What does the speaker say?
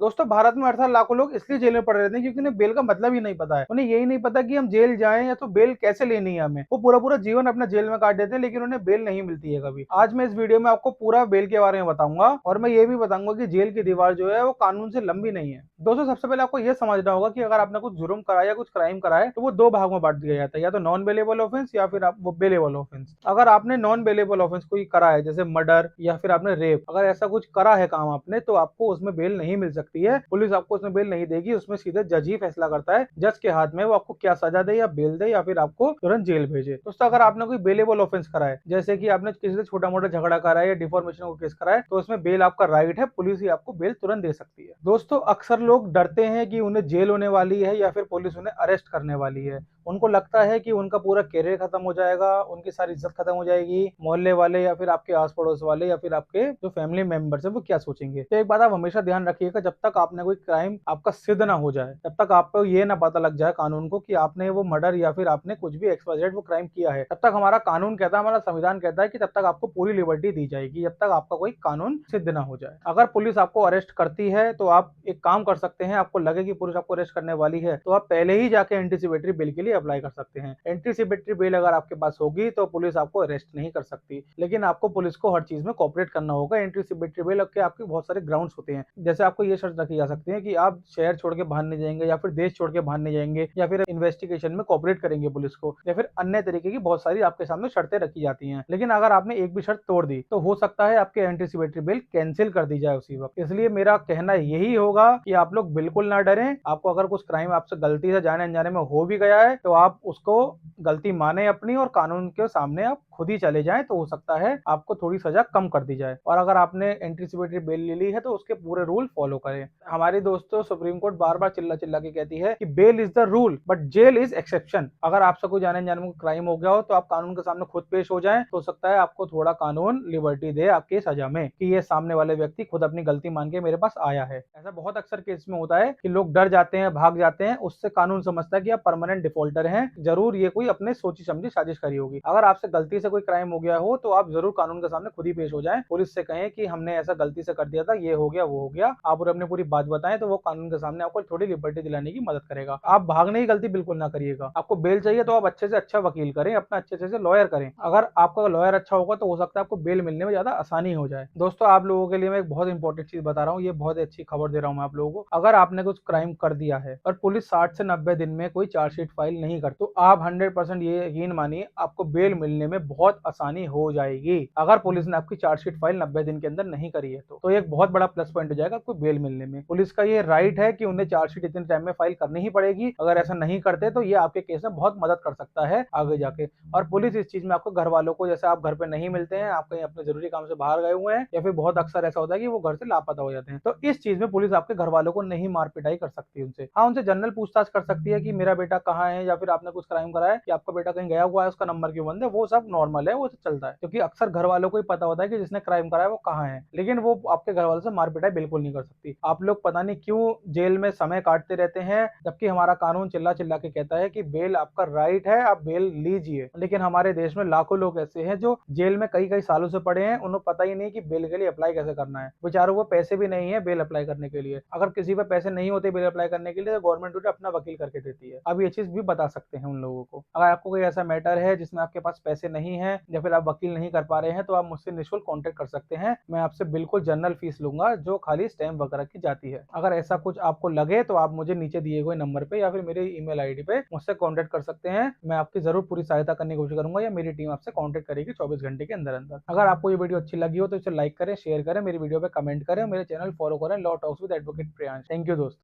दोस्तों भारत में हर साल लाखों लोग इसलिए जेल में पड़े रहते हैं क्योंकि उन्हें बेल का मतलब ही नहीं पता है। उन्हें यही नहीं पता कि हम जेल जाएं या तो बेल कैसे लेनी है हमें। वो पूरा पूरा जीवन अपना जेल में काट देते हैं लेकिन उन्हें बेल नहीं मिलती है कभी। आज मैं इस वीडियो में आपको पूरा बेल के बारे में बताऊंगा और मैं ये भी बताऊंगा कि जेल की दीवार जो है वो कानून से लंबी नहीं है। दोस्तों सबसे पहले आपको यह समझना होगा कि अगर आपने कुछ जुर्म करा या कुछ क्राइम करा है तो वो दो भाग में बांट दिया जाता है, या तो नॉन बेलेबल ऑफेंस या फिर वो बेलेबल ऑफेंस। अगर आपने नॉन बेलेबल ऑफेंस कोई करा है जैसे मर्डर या फिर आपने रेप, अगर ऐसा कुछ करा है काम आपने, तो आपको उसमें बेल नहीं मिल सकती है। पुलिस आपको उसमें बेल नहीं देगी, उसमें सीधे जज ही फैसला करता है। जज के हाथ में वो आपको क्या सजा दे, या बेल दे या फिर आपको तुरंत जेल भेजे। दोस्तों अगर आपने कोई बेलेबल ऑफेंस करा है जैसे कि आपने किसी से छोटा मोटा झगड़ा करा है या डिफॉर्मेशन का केस करा है, तो उसमें बेल आपका राइट है, पुलिस ही आपको बेल तुरंत दे सकती है। दोस्तों अक्सर लोग डरते हैं कि उन्हें जेल होने वाली है या फिर पुलिस उन्हें अरेस्ट करने वाली है। उनको लगता है कि उनका पूरा करियर खत्म हो जाएगा, उनकी सारी इज्जत खत्म हो जाएगी, मोहल्ले वाले या फिर आपके आस पड़ोस वाले या फिर आपके जो फैमिली मेंबर्स है वो क्या सोचेंगे। तो एक बात आप हमेशा ध्यान रखिएगा, जब तक आपने कोई क्राइम आपका सिद्ध ना हो जाए, तब तक आपको ये ना पता लग जाए कानून को कि आपने वो मर्डर या फिर आपने कुछ भी एक्सवाइजेड वो क्राइम किया है, तब तक हमारा कानून कहता है, हमारा संविधान कहता है कि तब तक आपको पूरी लिबर्टी दी जाएगी, जब तक आपका कोई कानून सिद्ध ना हो जाए। अगर पुलिस आपको अरेस्ट करती है तो आप एक काम कर सकते हैं, आपको लगे कि पुलिस आपको अरेस्ट करने वाली है तो आप पहले ही जाके एंटीसिपेटरी बेल के लिए अप्लाई कर सकते हैं। एंटीसिपेटरी बेल अगर आपके पास होगी तो पुलिस आपको अरेस्ट नहीं कर सकती, लेकिन आपको पुलिस को हर चीज में कोऑपरेट करना होगा। एंटीसिपेटरी बेल के आपके बहुत सारे ग्राउंड्स होते हैं, जैसे आपको ये शर्त रखी जा सकती है कि आप शहर छोड़ के बाहर नहीं जाएंगे या फिर देश छोड़ के बाहर नहीं जाएंगे या फिर इन्वेस्टिगेशन में कोऑपरेट करेंगे पुलिस को, या फिर अन्य तरीके की बहुत सारी आपके सामने शर्तें रखी जाती हैं। लेकिन अगर आपने एक भी शर्त तोड़ दी तो हो सकता है आपके एंटीसिपेटरी बेल कैंसिल कर दी जाए उसी वक्त। इसलिए मेरा कहना यही होगा कि आप लोग बिल्कुल ना डरें। आपको अगर कुछ क्राइम आपसे गलती से जाने अनजाने में हो भी गया है तो आप उसको गलती माने अपनी और कानून के सामने आप खुद ही चले जाएं, तो हो सकता है आपको थोड़ी सजा कम कर दी जाए। और अगर आपने एंटीसिपेटरी बेल ले ली है तो उसके पूरे रूल फॉलो करें। हमारी दोस्तों सुप्रीम कोर्ट बार बार चिल्ला चिल्ला के कहती है कि bail is the rule but jail is exception. अगर आपसे कोई जाने अनजाने में क्राइम हो गया हो तो आप कानून के सामने खुद पेश हो जाएं, तो हो सकता है आपको थोड़ा कानून लिबर्टी दे आपकी सजा में कि ये सामने वाले व्यक्ति खुद अपनी गलती मान के मेरे पास आया है। ऐसा बहुत अक्सर केस में होता है कि लोग डर जाते हैं, भाग जाते हैं, उससे कानून समझता है कि आप परमानेंट डिफॉल्टर हैं, जरूर ये कोई अपने सोची समझी साजिश करी होगी। अगर आपसे गलती से कोई क्राइम हो गया हो तो आप जरूर कानून के सामने खुद ही पेश हो जाएं, पुलिस से कहें कि हमने ऐसा गलती से कर दिया था, ये हो गया वो हो गया, आप उन्हें अपनी पूरी बात बताएं, तो वो कानून के सामने आपको थोड़ी लिबर्टी दिलाने की मदद करेगा। आप भागने की गलती बिल्कुल ना करिएगा। आपको बेल चाहिए तो आप अच्छे से अच्छा वकील करें, अपना अच्छे से लॉयर करें। अगर आपका लॉयर अच्छा होगा तो हो सकता है आपको बेल मिलने में ज्यादा आसानी हो जाए। दोस्तों आप लोगों के लिए मैं एक बहुत इंपॉर्टेंट चीज बता रहा हूँ, ये बहुत अच्छी खबर दे रहा हूँ मैं आप लोगों को। अगर आपने कुछ क्राइम कर दिया है और पुलिस 60 से 90 दिन में कोई चार्जशीट फाइल नहीं कर, तो आप 100% ये यकीन मानिए आपको बेल मिलने में बहुत आसानी हो जाएगी। अगर पुलिस ने आपकी चार्जशीट फाइल 90 दिन के अंदर नहीं करी है तो एक बहुत बड़ा प्लस पॉइंट हो जाएगा आपको बेल मिलने में। पुलिस का ये राइट है कि उन्हें चार्जशीट इतने टाइम में फाइल करनी ही पड़ेगी। अगर ऐसा नहीं करते तो ये आपके केस में बहुत मदद कर सकता है आगे जाके। और पुलिस इस चीज में आपको घर वालों को, जैसे आप घर पे नहीं मिलते हैं, आप कहीं अपने जरूरी काम से बाहर गए हुए हैं या फिर बहुत अक्सर ऐसा होता है कि वो घर से लापता हो जाते हैं, तो इस चीज में पुलिस आपके घर वालों को नहीं मार पिटाई कर सकती उनसे। हाँ उनसे जनरल पूछताछ कर सकती है कि मेरा बेटा कहाँ है, या फिर आपने कुछ क्राइम करा है कि आपका बेटा कहीं गया हुआ है, उसका नंबर क्यों बंद है, वो सब नॉर्मल है, वो सब चलता है, क्योंकि अक्सर घर वालों को ही पता होता है कि जिसने क्राइम करा है वो कहाँ है। लेकिन वो आपके घर वालों से मार पिटाई बिल्कुल नहीं कर सकती। आप लोग पता नहीं क्यों जेल में समय काटते रहते हैं, जबकि हमारा कानून चिल्ला चिल्ला के कहता है कि बेल आपका राइट है, आप बेल लीजिए। लेकिन हमारे देश में लाखों लोग ऐसे हैं जो जेल में कई कई सालों से पड़े हैं, उन्हें पता ही नहीं कि बेल के लिए अप्लाई कैसे करना है। बेचारों को पैसे भी नहीं है बेल अप्लाई करने के लिए। अगर किसी पे पैसे नहीं होते बेल अप्लाई करने के लिए तो गवर्नमेंट उन्हें अपना वकील करके देती है। अब ये चीज भी बता सकते हैं उन लोगों को। अगर आपको कोई ऐसा मैटर है जिसमें आपके पास पैसे नहीं है या फिर आप वकील नहीं कर पा रहे हैं तो आप मुझसे निःशुल्क कॉन्टेक्ट कर सकते हैं। मैं आपसे बिल्कुल जनरल फीस लूंगा जो खाली स्टैम्प वगैरह की जाती है। अगर ऐसा कुछ आपको लगे तो आप मुझे नीचे दिए हुए नंबर पे या फिर मेरे ईमेल आईडी पे मुझसे कॉन्टेक्ट कर सकते हैं। मैं आपकी जरूर पूरी सहायता करने की कोशिश करूंगा, या मेरी टीम आपसे कॉन्टेक्ट करेगी 24 घंटे के अंदर अंदर। अगर आपको ये वीडियो अच्छी लगी हो तो इसे लाइक करें, शेयर करें, मेरी वीडियो पे कमेंट करें, मेरे चैनल फॉलो करें law talks with advocate Priyansh. Thank you दोस्तों।